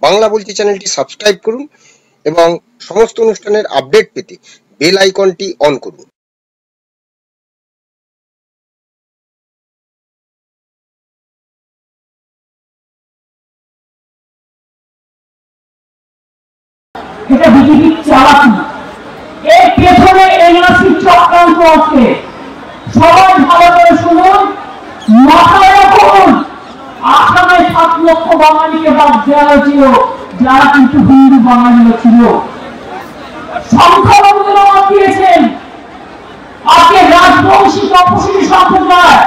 বাংলা বলছি চ্যানেলটি সাবস্ক্রাইব করুন এবং সমস্ত অনুষ্ঠানের আপডেট পেতে বেল আইকনটি অন করুন। এটা বিজেপির চালাকি, এর পেছনে এনআরসি চক্রান্ত আছে। সবাই ভালো করে শুনুন, মাথায় রাখুন। আসামে 7 লক্ষ বাঙালিকে বাদ দেওয়া হয়েছিল, যারা কিন্তু হিন্দু বাঙালিও ছিল। সংখ্যালঘুদের বাদ দিয়েছেন। আজকে রাজবংশী তপশিলি সম্প্রদায়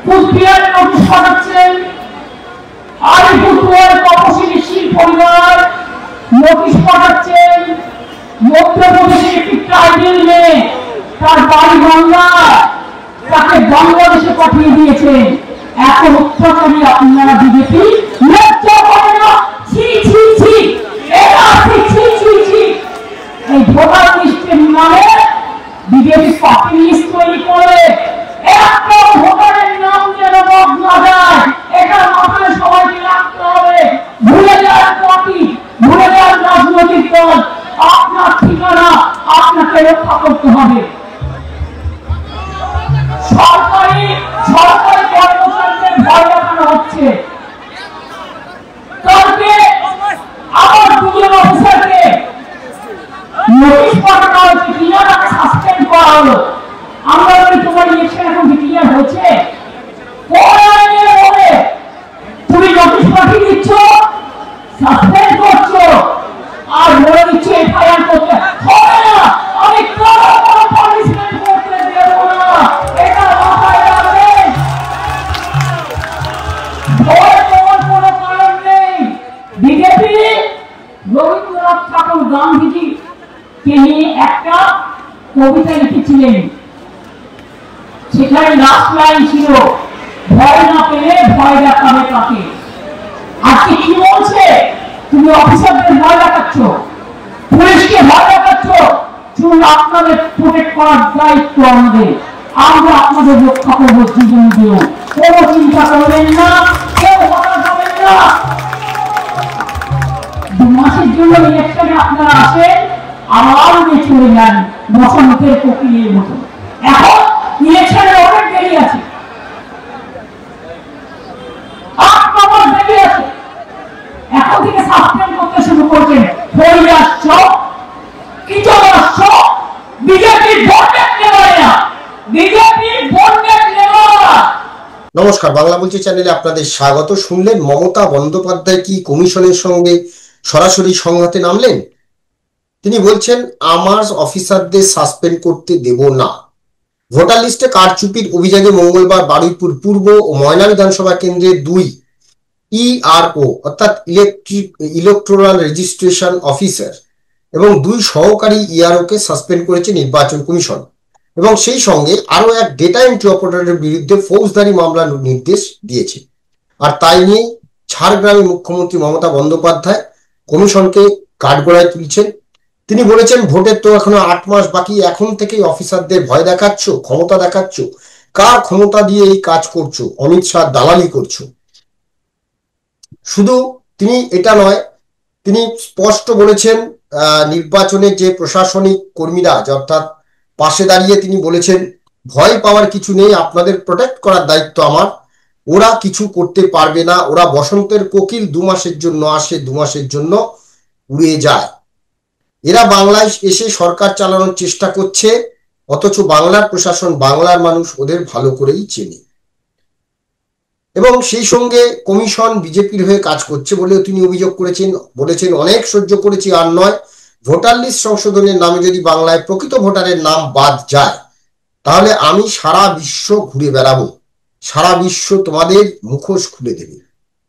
কুচবিহারে নোটিশ পাঠাচ্ছেন, আলিপুরদুয়ারের তপশিলি শিল পরিবার নোটিশ পাঠাচ্ছেন। মধ্যপ্রদেশের একটি ট্রাইবেল মেয়ে, তার বাড়ি বাংলা, তাকে বাংলাদেশে পাঠিয়ে দিয়েছেন। এত অত্যাচারী আপনারা বিজেপি লজ্জা করে না? ছি ছি ছি, এরা ছি ছি ছি। এই ভোটার লিস্টের নামে বিজেপি পার্টি লিস্ট তৈরি করে একটা ভোটারের নাম যেন বাদ না যায়, এটা মাথায় সবাইকে রাখতে হবে। ভুলে যান পার্টি, ভুলে যান রাজনৈতিক দল, আপনার ঠিকানা আপনাকে রক্ষা করতে হবে। সরকারি কর্মচারীদের ভয় দেখানো হচ্ছে। কালকে আমার 2 অফিসারকে নোটিশ পাঠানো হয়েছে, কিনা তাকে সাসপেন্ড করা হলো। আমরা বলি তোমার ইলেকশন এখন ডিক্লেয়ার হয়েছে, তুমি নোটিশ পাঠিয়ে দিচ্ছ, সাসপেন্ড করছো, আর বলে দিচ্ছ এফআইআর করতে হবে না। আমি কোনো পানিশমেন্ট করতে দেব না, এটা মাথায় রাখবেন। ভয় পাওয়ার কোনো কারণ নেই। বিজেপি রবীন্দ্রনাথ ঠাকুর গান্ধীজি কে নিয়ে একটা কবিতা লিখেছিলেন, সেখানে লাস্ট লাইন ছিল, ভয় না পেলে ভয় দেখাবে তাকে। আজকে কি বলছে? তুমি অফিসারদের ভয় দেখাচ্ছ, পুলিশকে ভয় দেখাচ্ছ, শুনুন আপনাদের প্রোটেক্ট করার দায়িত্ব আমাদের। আমরা আপনাদের রক্ষা করবো জীবন দিয়েও, কোনো চিন্তা করবেন না, কেউ হতাশ হবেন না। 2 মাসের জন্য ইলেকশনে আপনারা আসেন, আবার উঠে চলে যান বসন্তের কোকিলের মতো। এখন ইলেকশনের অনেক দেরি আছে, 8 মাস দেরি আছে। এখন থেকে সাসপেন্ড করতে শুরু করছেন। হয়ে আসছ, কি চলে আসছ? বিজেপির ভোটের নেওয়া, বিজেপির ভোটের নেওয়া। নমস্কার, বাংলা বলছি চ্যানেলে আপনাদের স্বাগত। শুনলেন মমতা বন্দ্যোপাধ্যায় কি কমিশনের সঙ্গে সরাসরি সংঘাতে নামলেন। তিনি বলছেন আমার অফিসারদের সাসপেন্ড করতে দেব না। ভোটার লিস্টে কারচুপির অভিযোগে মঙ্গলবার বারুইপুর পূর্ব ও ময়না বিধানসভা কেন্দ্রের 2 ইআরও অর্থাৎ ইলেকটোরাল রেজিস্ট্রেশন অফিসার এবং 2 সহকারী ইআরও কে সাসপেন্ড করেছে নির্বাচন কমিশন এবং সেই সঙ্গে আরো এক ডেটা এন্ট্রি অপারেটরের বিরুদ্ধে ফৌজদারি মামলার নির্দেশ দিয়েছে। আর তাই নিয়ে ঝাড়গ্রামে মুখ্যমন্ত্রী মমতা বন্দ্যোপাধ্যায় কমিশনকে কাঠগড়ায় তুলছেন। তিনি বলেছেন ভোটের তো এখনো 8 মাস বাকি, এখন থেকেই অফিসারদের ভয় দেখাচ্ছ, ক্ষমতা দেখাচ্ছ। কার ক্ষমতা দিয়ে এই কাজ করছো? অমিত শাহ দালালি করছো। শুধু তিনি এটা নয়, তিনি স্পষ্ট বলেছেন নির্বাচনের যে প্রশাসনিক কর্মীরা অর্থাৎ পাশে দাঁড়িয়ে তিনি বলেছেন ভয় পাওয়ার কিছু নেই, আপনাদের প্রোটেক্ট করার দায়িত্ব আমার। ওরা কিছু করতে পারবে না, ওরা বসন্তের কোকিল, 2 মাসের জন্য আসে, 2 মাসের জন্য উড়ে যায়। এরা বাংলায় এসে সরকার চালানোর চেষ্টা করছে, অথচ বাংলার প্রশাসন, বাংলার মানুষ ওদের ভালো করেই চেনে এবং সেই সঙ্গে কমিশন বিজেপির হয়ে কাজ করছে বলেও তিনি অভিযোগ করেছেন। বলেছেন অনেক সহ্য করেছি, আর নয়। ভোটার লিস্ট সংশোধনের নামে যদি বাংলায় প্রকৃত ভোটারের নাম বাদ যায় তাহলে আমি সারা বিশ্ব ঘুরে বেড়াবো, সারা বিশ্ব তোমাদের মুখোশ খুলে দেবে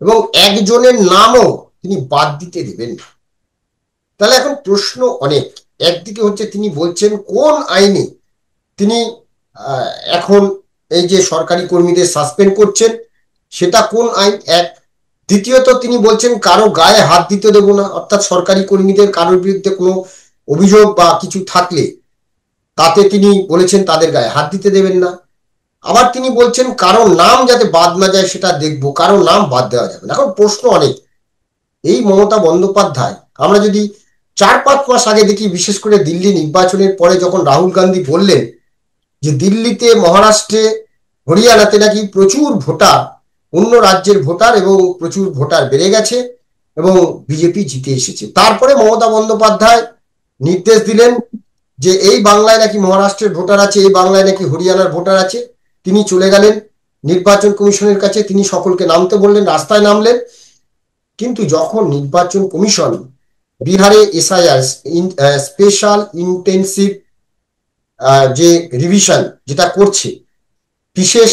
এবং একজনের নামও তিনি বাদ দিতে দেবেন না। তাহলে এখন প্রশ্ন অনেক। একদিকে হচ্ছে তিনি বলছেন কোন আইনে তিনি এখন এই যে সরকারি কর্মীদের সাসপেন্ড করছেন, সেটা কোন আইন? এক। দ্বিতীয়ত তিনি বলছেন কারো গায়ে হাত দিতে দেব না, অর্থাৎ সরকারি কর্মীদের কারোর বিরুদ্ধে কোনো অভিযোগ বা কিছু থাকলে তাতে তিনি বলেছেন তাদের গায়ে হাত দিতে দেবেন না। আবার তিনি বলছেন কারো নাম যাতে বাদ না যায় সেটা দেখবো, কারো নাম বাদ দেওয়া যাবে না। এখন প্রশ্ন অনেক, এই মমতা বন্দ্যোপাধ্যায়, আমরা যদি 4-5 মাস আগে দেখি, বিশেষ করে দিল্লি নির্বাচনের পরে যখন রাহুল গান্ধী বললেন যে দিল্লিতে, মহারাষ্ট্রে, হরিয়ানাতে নাকি প্রচুর ভোটার, অন্য রাজ্যের ভোটার এবং প্রচুর ভোটার বেড়ে গেছে এবং বিজেপি জিতে এসেছে, তারপরে মমতা বন্দ্যোপাধ্যায় নির্দেশ দিলেন যে এই বাংলায় নাকি মহারাষ্ট্রের ভোটার আছে, এই বাংলায় নাকি হরিয়ানার ভোটার আছে। তিনি চলে গেলেন নির্বাচন কমিশনের কাছে, তিনি সকলকে নামতে বললেন, রাস্তায় নামলেন। কিন্তু যখন নির্বাচন কমিশন বিহারে এসআইআর, স্পেশাল ইন্টেন্সিভ যে রিভিশন যেটা করছে, বিশেষ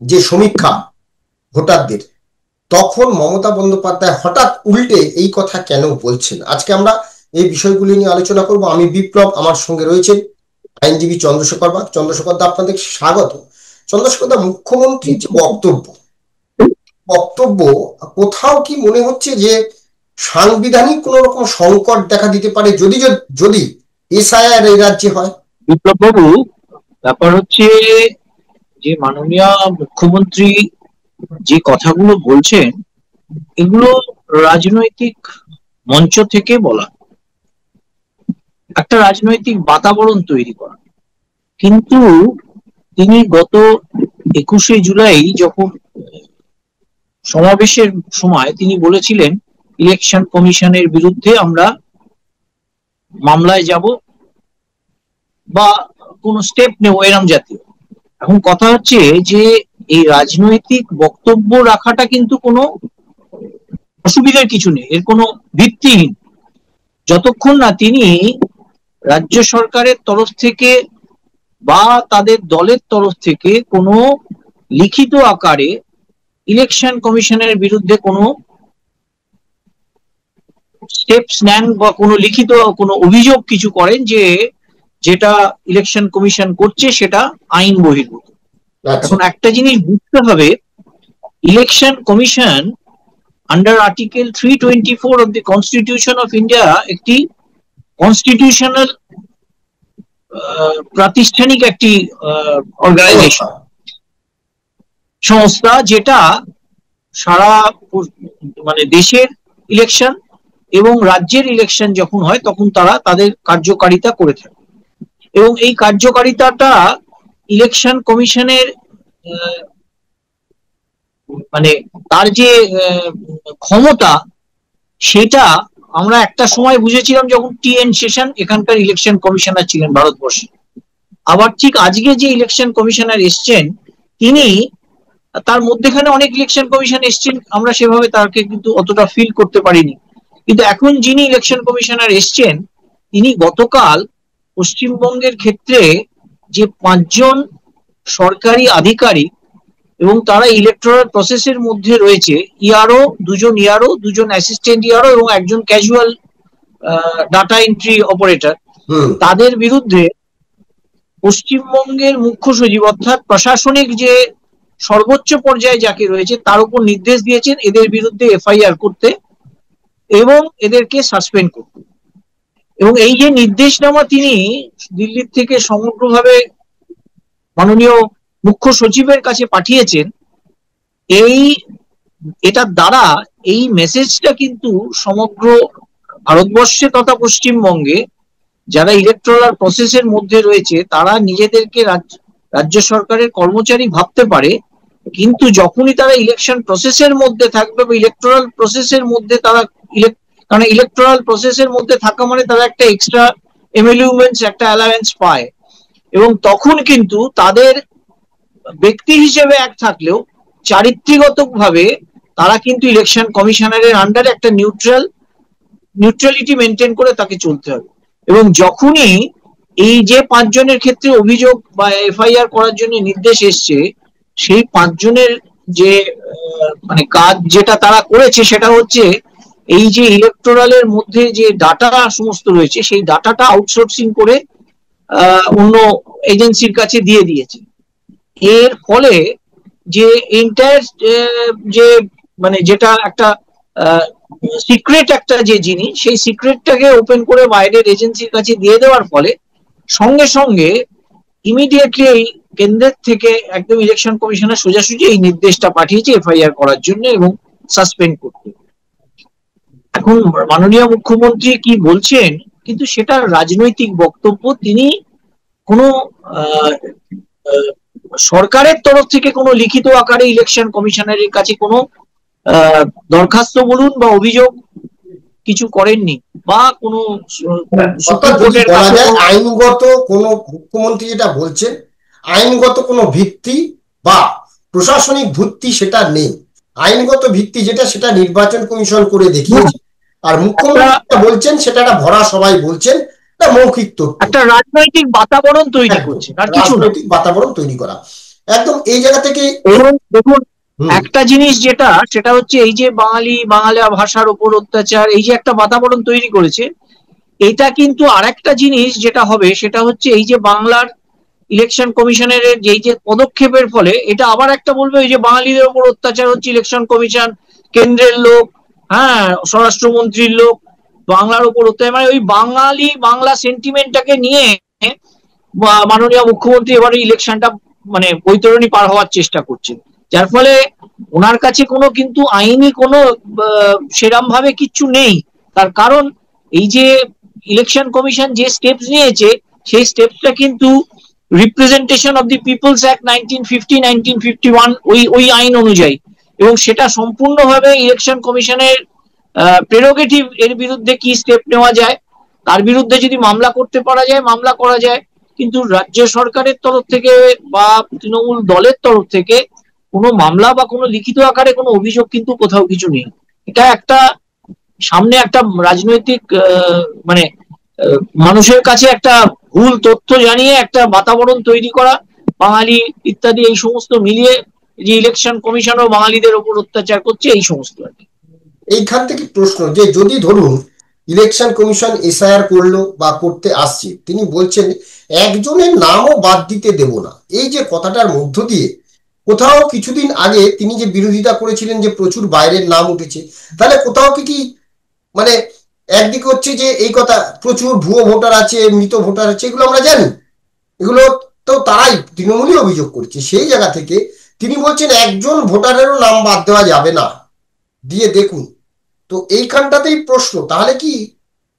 যে সমীক্ষা ভোটারদের, তখন মমতা বন্দ্যোপাধ্যায় হঠাৎ উল্টে এই কথা কেন বলছেন? আজকে আমরা এই বিষয়গুলি নিয়ে আলোচনা করব। আমি বিপ্লব, আমার সঙ্গে রয়েছেন আইনজীবী চন্দ্রশেখর বাগ। চন্দ্রশেখর দা, আপনাদের স্বাগত। চন্দ্রশেখর দা, মুখ্যমন্ত্রীর যে বক্তব্য, কোথাও কি মনে হচ্ছে যে সাংবিধানিক কোন রকম সংকট দেখা দিতে পারে যদি যদি এসআইআর এই রাজ্যে হয়? বিপ্লব বাবু, ব্যাপার হচ্ছে যে মাননীয় মুখ্যমন্ত্রী যে কথাগুলো বলছেন, এগুলো রাজনৈতিক মঞ্চ থেকে বলা, একটা রাজনৈতিক বাতাবরণ তৈরি করা। কিন্তু তিনি গত 21শে জুলাই যখন সমাবেশের সময় তিনি বলেছিলেন ইলেকশন কমিশনের বিরুদ্ধে আমরা মামলায় যাব বা কোন স্টেপ নেব, এরম জাতীয়। এখন কথা হচ্ছে যে এই রাজনৈতিক বক্তব্য রাখাটা কিন্তু কোনো অসুবিধার কিছু নেই, এর কোনো ভিত্তিহীন, যতক্ষণ না তিনি রাজ্য সরকারের তরফ থেকে বা তাদের দলের তরফ থেকে কোনো লিখিত আকারে ইলেকশন কমিশনের বিরুদ্ধে কোনো স্টেপস নেন বা কোনো লিখিত কোনো অভিযোগ কিছু করেন যে যেটা ইলেকশন কমিশন করছে সেটা আইন বহির্ভূত। এখন একটা জিনিস বুঝতে হবে, election commission under article 324 of the constitution of India একটি কনস্টিটিউশনাল প্রাতিষ্ঠানিক একটি অর্গানাইজেশন, সংস্থা, যেটা সারা মানে দেশের ইলেকশন এবং রাজ্যের ইলেকশন যখন হয় তখন তারা তাদের কার্যকারিতা করে থাকে। এবং এই কার্যকারিতাটা ইলেকশন কমিশনের মানে তার যে ক্ষমতা, সেটা আমরা একটা সময় বুঝেছিলাম যখন টি.এন. শেষন এখানকার ইলেকশন কমিশনার ছিলেন ভারতবর্ষে। আবার ঠিক আজকে যে ইলেকশন কমিশনার এসছেন, তিনি, তার মধ্যেখানে অনেক ইলেকশন কমিশন এসছেন, আমরা সেভাবে তাকে কিন্তু অতটা ফিল করতে পারিনি। কিন্তু এখন যিনি ইলেকশন কমিশনার এসছেন, তিনি গতকাল পশ্চিমবঙ্গের ক্ষেত্রে যে 5 জন সরকারি আধিকারিক এবং তারা ইলেকটোরাল প্রসেসের মধ্যে রয়েছে, ইআরও, 2 জন ইআরও, 2 জন অ্যাসিস্ট্যান্ট ইআরও এবং একজন ক্যাজুয়াল ডাটা এন্ট্রি অপারেটর, তাদের বিরুদ্ধে পশ্চিমবঙ্গের মুখ্য সচিব অর্থাৎ প্রশাসনিক যে সর্বোচ্চ পর্যায়ে যাকে রয়েছে তার উপর নির্দেশ দিয়েছেন এদের বিরুদ্ধে এফআইআর করতে এবং এদেরকে সাসপেন্ড করতে। এবং এই যে নির্দেশনামা তিনি দিল্লির থেকে সমগ্রভাবে মাননীয় মুখ্য সচিবের কাছে পাঠিয়েছেন, এটার দ্বারা এই মেসেজটা কিন্তু সমগ্র ভারতবর্ষে তথা পশ্চিমবঙ্গে যারা ইলেকটোরাল প্রসেসের মধ্যে রয়েছে তারা নিজেদেরকে রাজ্য সরকারের কর্মচারী ভাবতে পারে, কিন্তু যখনই তারা ইলেকশন প্রসেসের মধ্যে থাকবে বা ইলেকটোরাল প্রসেসের মধ্যে তারা, কারণ ইলেকটোরাল প্রসেসের মধ্যে থাকা মানে তারা একটা এক্সট্রা এমএলইউমেন্টস, একটা অ্যালাওয়েন্স পায়, এবং তখন কিন্তু তাদের ব্যক্তি হিসেবে এক থাকলেও চারিত্রিকভাবে তারা কিন্তু ইলেকশন কমিশনারের আন্ডারে একটা নিউট্রালিটি মেনটেন করে তাকে চলতে হবে। এবং যখনই এই যে 5 জনের ক্ষেত্রে অভিযোগ বা এফআইআর করার জন্য নির্দেশ এসছে, সেই 5 জনের যে মানে কাজ যেটা তারা করেছে সেটা হচ্ছে এই যে ইলেকটোরালের মধ্যে যে ডাটা সমস্ত রয়েছে সেই ডাটাটা আউটসোর্সিং করে অন্য এজেন্সির কাছে দিয়ে দিয়েছে। এর ফলে যে এন্টায়ার যে মানে যেটা একটা সিক্রেট একটা যে জিনিস, সেই সিক্রেটটাকে ওপেন করে বাইরের এজেন্সির কাছে দিয়ে দেওয়ার ফলে সঙ্গে সঙ্গে ইমিডিয়েটলি এই কেন্দ্রের থেকে একদম ইলেকশন কমিশনার সোজাসুজি এই নির্দেশটা পাঠিয়েছে এফআইআর করার জন্য এবং সাসপেন্ড করতে। এখন মাননীয় মুখ্যমন্ত্রী কি বলছেন, কিন্তু সেটা রাজনৈতিক বক্তব্য। তিনি কোনো আহ, আহ, সরকারের তরফ থেকে কোনো লিখিত আকারে ইলেকশন কমিশনারের কাছে কোনো আহ, দরখাস্ত বলুন বা অভিযোগ কিছু করেননি, বা কোনো অর্থাৎ সুপ্রিম যদি কোর্টের বলা কাছে যায় আইনগত কোনো, মুখ্যমন্ত্রী যেটা বলছেন আইনগত কোনো ভিত্তি বা প্রশাসনিক ভিত্তি সেটা নেই। আইনগত ভিত্তি যেটা সেটা নির্বাচন কমিশন করে দেখিয়েছে, আর একটা মুখ্যমন্ত্রী যেটা বলছেন সেটা একটা ভরা সবাই বলছেন, এটা মৌখিক তথ্য। একটা রাজনৈতিক বাতাবরণ তৈরি একদম করছেন, আর কিছু না। রাজনৈতিক বাতাবরণ তৈরি করা, একদম এই জায়গা থেকে। এবং দেখুন, হুম। একটা জিনিস যেটা, সেটা হচ্ছে এই যে বাংলা ভাষার উপর অত্যাচার, এই যে একটা বাতাবরণ তৈরি করেছে, এটা কিন্তু আরেকটা জিনিস যেটা হবে সেটা হচ্ছে এই যে বাংলার ইলেকশন কমিশনের যেই যে পদক্ষেপের ফলে এটা আবার একটা বলবে ওই যে বাঙালিদের উপর অত্যাচার হচ্ছে, ইলেকশন কমিশন কেন্দ্রের লোক, হ্যাঁ, স্বরাষ্ট্রমন্ত্রীর লোক বাংলার উপর অত্যাচার, মানে ওই বাংলা সেন্টিমেন্টটাকে নিয়ে মাননীয় মুখ্যমন্ত্রী এবারে ইলেকশনটা মানে বৈতরণী পার হওয়ার চেষ্টা করছেন। যার ফলে ওনার কাছে কোনো কিন্তু আইনি কোনো সেরাম ভাবে কিচ্ছু নেই। তার কারণ এই যে ইলেকশন কমিশন যে স্টেপস নিয়েছে, সেই স্টেপসটা কিন্তু representation of the people's act 1950 1951 ওই আইন অনুযায়ী, এবং সেটা সম্পূর্ণভাবে ইলেকশন কমিশনের প্রেরোগেটিভ। এর বিরুদ্ধে কি স্টেপ নেওয়া যায়, তার বিরুদ্ধে যদি মামলা করতে পারা যায় মামলা করা যায়, কিন্তু রাজ্য সরকারের তরফ থেকে বা তৃণমূল দলের তরফ থেকে কোনো মামলা বা কোনো লিখিত আকারে কোনো অভিযোগ কিন্তু কোথাও কিছু নেই। এটা একটা সামনে একটা রাজনৈতিক মানে মানুষের কাছে একটা ভুল তথ্য জানিয়ে একটা বাতাবরণ তৈরি করা, বাঙালি ইত্যাদি এই সমস্ত মিলিয়ে যে ইলেকশন কমিশনও বাঙালিদের উপর অত্যাচার করছে, এই সমস্ত আর কি। এইখান থেকে প্রশ্ন যে যদি ধরুন ইলেকশন কমিশন এসআইআর করলো বা করতে আসছে, তিনি বলছেন একজনের নামও বাদ দিতে দেব না, এই যে কথাটার মধ্য দিয়ে কোথাও কিছুদিন আগে তিনি যে বিরোধিতা করেছিলেন যে প্রচুর বাইরের নাম উঠেছে, তাহলে কোথাও কি মানে একদিকে হচ্ছে যে এই কথা প্রচুর ভুয়ো ভোটার আছে, মৃত ভোটার আছে, এগুলো আমরা জানি, এগুলো তো তারাই তৃণমূলই অভিযোগ করছে। সেই জায়গা থেকে তিনি বলছেন একজন ভোটারেরও নাম বাদ দেওয়া যাবে না, দিয়ে দেখুন। তো এইখানটাতেই প্রশ্ন, তাহলে কি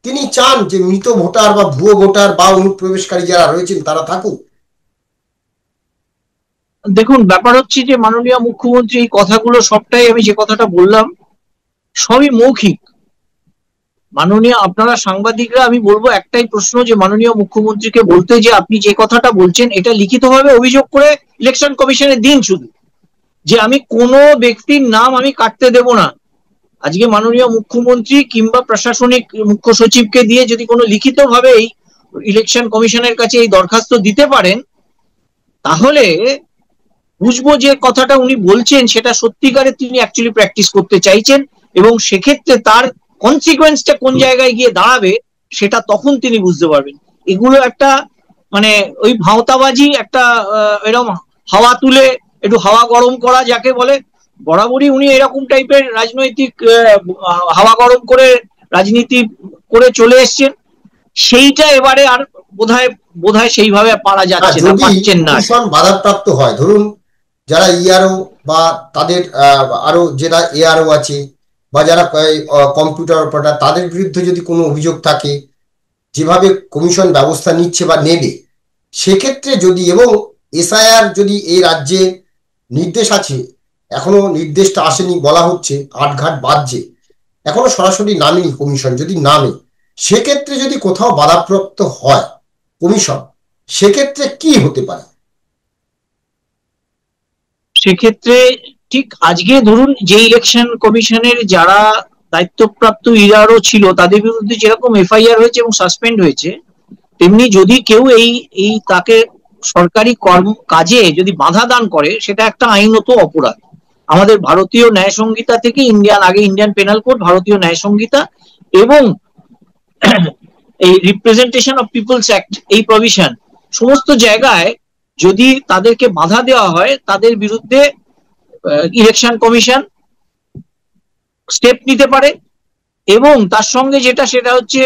তিনি চান যে মৃত ভোটার বা ভুয়ো ভোটার বা অনুপ্রবেশকারী যারা রয়েছেন তারা থাকুক? দেখুন, ব্যাপার হচ্ছে যে মাননীয় মুখ্যমন্ত্রী এই কথাগুলো সবটাই, আমি যে কথাটা বললাম, সবই মৌখিক। মাননীয় আপনারা সাংবাদিকরা, আমি বলবো একটাই প্রশ্ন যে মাননীয় মুখ্যমন্ত্রীকে বলতে, যে আপনি যে কথাটা বলছেন এটা লিখিতভাবে অভিযোগ করে ইলেকশন কমিশনে দিন, শুধু যে আমি কোনো ব্যক্তির নাম আমি কাটতে দেব না। আজকে মাননীয় মুখ্যমন্ত্রী কিংবা প্রশাসনিক মুখ্য সচিবকে দিয়ে যদি কোনো লিখিত ভাবে এই ইলেকশন কমিশনের কাছে এই দরখাস্ত দিতে পারেন, তাহলে বুঝবো যে কথাটা উনি বলছেন সেটা সত্যিকারে তিনি অ্যাকচুয়ালি প্র্যাকটিস করতে চাইছেন, এবং সেক্ষেত্রে তার কনসিকুয়েন্সটা কোন জায়গায় গিয়ে দাঁড়াবে সেটা তখন তিনি বুঝতে পারবেন। এগুলো একটা মানে ওই ভাঁওতাবাজি, একটা এরকম হাওয়া তুলে একটু হাওয়া গরম করা যাকে বলে, বরাবরই উনি এরকম টাইপের রাজনৈতিক হাওয়া গরম করে রাজনীতি করে চলে এসছেন। সেইটা এবারে আর বোধহয় বোধহয় সেইভাবে পারা যাচ্ছে না, যদি পারছেন না। কমিশন বাধাপ্রাপ্ত হয়, ধরুন যারা ইআরও বা তাদের আরো যারা এআরও আছে বা যারা কম্পিউটার অপারেটর, তাদের বিরুদ্ধে যদি কোনো অভিযোগ থাকে, যেভাবে কমিশন ব্যবস্থা নিচ্ছে বা নেবে, সেক্ষেত্রে যদি এবং এসআইআর যদি এই রাজ্যে নির্দেশ আছে, এখনো নির্দেশটা আসেনি, বলা হচ্ছে আটঘাট বাজছে, এখনো সরাসরি নামেনি কমিশন, যদি নামে সেক্ষেত্রে যদি কোথাও বাধাপ্রাপ্ত হয় কমিশন, সেক্ষেত্রে কি হতে পারে? সেক্ষেত্রে ঠিক আজকে ধরুন যে ইলেকশন কমিশনের যারা দায়িত্বপ্রাপ্ত ইআরও ছিল তাদের বিরুদ্ধে যেরকম এফআইআর হয়েছে এবং সাসপেন্ড হয়েছে, তেমনি যদি কেউ এই এই তাকে সরকারি কর্ম কাজে যদি বাধা দান করে, সেটা একটা আইনত অপরাধ। আমাদের ভারতীয় ন্যায় সংহিতা থেকে, আগে ইন্ডিয়ান পেনাল কোড, ভারতীয় ন্যায় সংহিতা এবং এই রিপ্রেজেন্টেশন অফ পিপলস অ্যাক্ট, এই প্রভিশন সমস্ত জায়গায় যদি তাদেরকে বাধা দেওয়া হয়, তাদের বিরুদ্ধে ইলেকশন কমিশন স্টেপ নিতে পারে। এবং তার সঙ্গে যেটা, সেটা হচ্ছে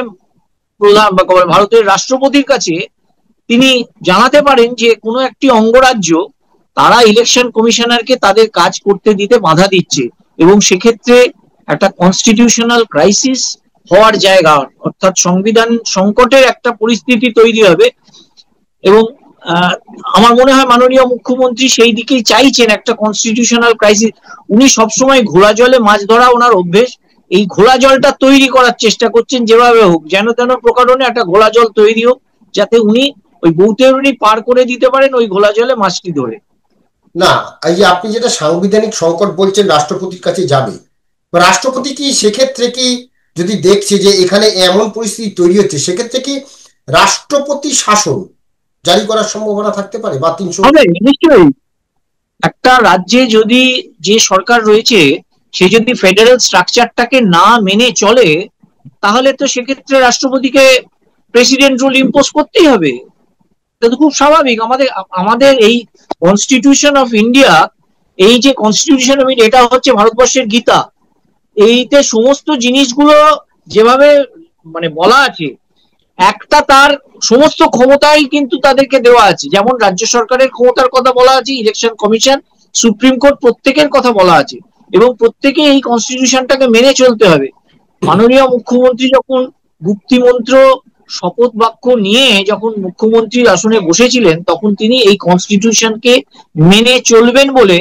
প্রধান বা ভারতের রাষ্ট্রপতির কাছে তিনি জানাতে পারেন যে কোনো একটি অঙ্গরাজ্য তারা ইলেকশন কমিশনারকে তাদের কাজ করতে দিতে বাধা দিচ্ছে, এবং সেক্ষেত্রে একটা কনস্টিটিউশনাল ক্রাইসিস হওয়ার জায়গা, অর্থাৎ সংবিধান সংকটের একটা পরিস্থিতি তৈরি হবে। এবং আমার মনে হয় মাননীয় মুখ্যমন্ত্রী সেই দিকেই চাইছেন, একটা কনস্টিটিউশনাল ক্রাইসিস। উনি সবসময় ঘোলা জলে মাছ ধরা ওনার অভ্যেস, এই ঘোলা জলটা তৈরি করার চেষ্টা করছেন যেভাবে হোক, যেন তেন প্রকারণে একটা ঘোলা জল তৈরি হোক, যাতে উনি ওই বৈতরণী পার করে দিতে পারেন ওই ঘোলা জলে মাছটি ধরে। না, এই যে আপনি যেটা সাংবিধানিক সংকট বলছেন রাষ্ট্রপতির কাছে যাবে, রাষ্ট্রপতি কি সেক্ষেত্রে কি যদি দেখছে যে এখানে এমন পরিস্থিতি তৈরি হচ্ছে, সেক্ষেত্রে কি রাষ্ট্রপতি শাসন জারি করার সম্ভাবনা থাকতে পারে? বা 300 নিশ্চয়ই একটা রাজ্যে যদি যে সরকার রয়েছে সে যদি ফেডারেল স্ট্রাকচারটাকে না মেনে চলে, তাহলে তো সেক্ষেত্রে রাষ্ট্রপতিকে প্রেসিডেন্ট রুল ইম্পোজ করতেই হবে। এটা তো খুব স্বাভাবিক। আমাদের আমাদের এই কনস্টিটিউশন অফ ইন্ডিয়া, এই যে কনস্টিটিউশন অফ ইন্ডিয়া, এটা হচ্ছে ভারতবর্ষের গীতা। এইতে সমস্ত জিনিসগুলো যেভাবে মানে বলা আছে, একটা তার সমস্ত ক্ষমতাই কিন্তু তাদেরকে দেওয়া আছে। যেমন রাজ্য সরকারের ক্ষমতার কথা বলা আছে, ইলেকশন কমিশন, সুপ্রিম কোর্ট, প্রত্যেকের কথা বলা আছে, এবং প্রত্যেকে এই কনস্টিটিউশনটাকে মেনে চলতে হবে। মাননীয় মুখ্যমন্ত্রী যখন গুপ্তিমন্ত্র শপথ বাক্য নিয়ে যখন মুখ্যমন্ত্রীর আসনে বসেছিলেন, তখন তিনি এই কনস্টিটিউশনকে মেনে চলবেন বলে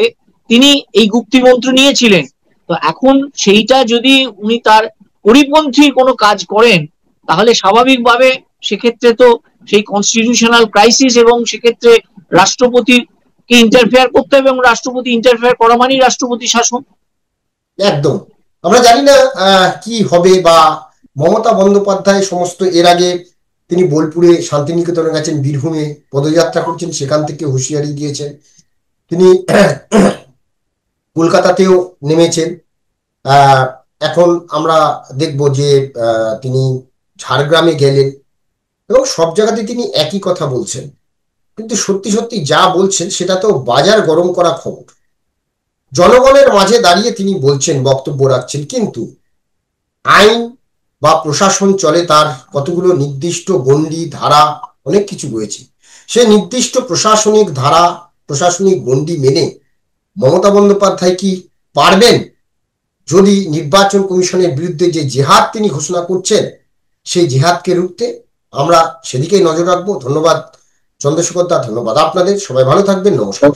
তিনি এই গুপ্তিমন্ত্র নিয়েছিলেন। তো এখন সেইটা যদি উনি তার পরিপন্থী কোনো কাজ করেন, তাহলে স্বাভাবিকভাবে সেক্ষেত্রে তো সেই কনস্টিটিউশনাল ক্রাইসিস, এবং সেক্ষেত্রে রাষ্ট্রপতিকে ইন্টারফেয়ার করতে হবে, এবং রাষ্ট্রপতি ইন্টারফেয়ার করা মানেই রাষ্ট্রপতি শাসন। একদম। আমরা জানি না কি হবে, বা মমতা বন্দ্যোপাধ্যায় সমস্ত এর আগে তিনি বোলপুরে শান্তিনিকেতনে গেছেন, বীরভূমে পদযাত্রা করছেন, সেখান থেকে হুঁশিয়ারি দিয়েছেন। তিনি কলকাতাতেও নেমেছেন। এখন আমরা দেখব যে তিনি ঝাড়গ্রামে গেলেন, এবং সব জায়গাতে তিনি একই কথা বলছেন। কিন্তু সত্যি সত্যি যা বলছেন সেটা তো বাজার গরম করা খবর। জনগণের মাঝে দাঁড়িয়ে তিনি বলছেন, বক্তব্য রাখছেন, কিন্তু আইন বা প্রশাসন চলে তার কতগুলো নির্দিষ্ট গণ্ডি, ধারা, অনেক কিছু রয়েছে। সে নির্দিষ্ট প্রশাসনিক ধারা, প্রশাসনিক গণ্ডি মেনে মমতা বন্দ্যোপাধ্যায় কি পারবেন, যদি নির্বাচন কমিশনের বিরুদ্ধে যে জেহাদ তিনি ঘোষণা করছেন সেই জেহাদকে রুখতে? আমরা সেদিকেই নজর রাখবো। ধন্যবাদ চন্দ্রশেখর দা, ধন্যবাদ আপনাদের। সবাই ভালো থাকবেন, নমস্কার।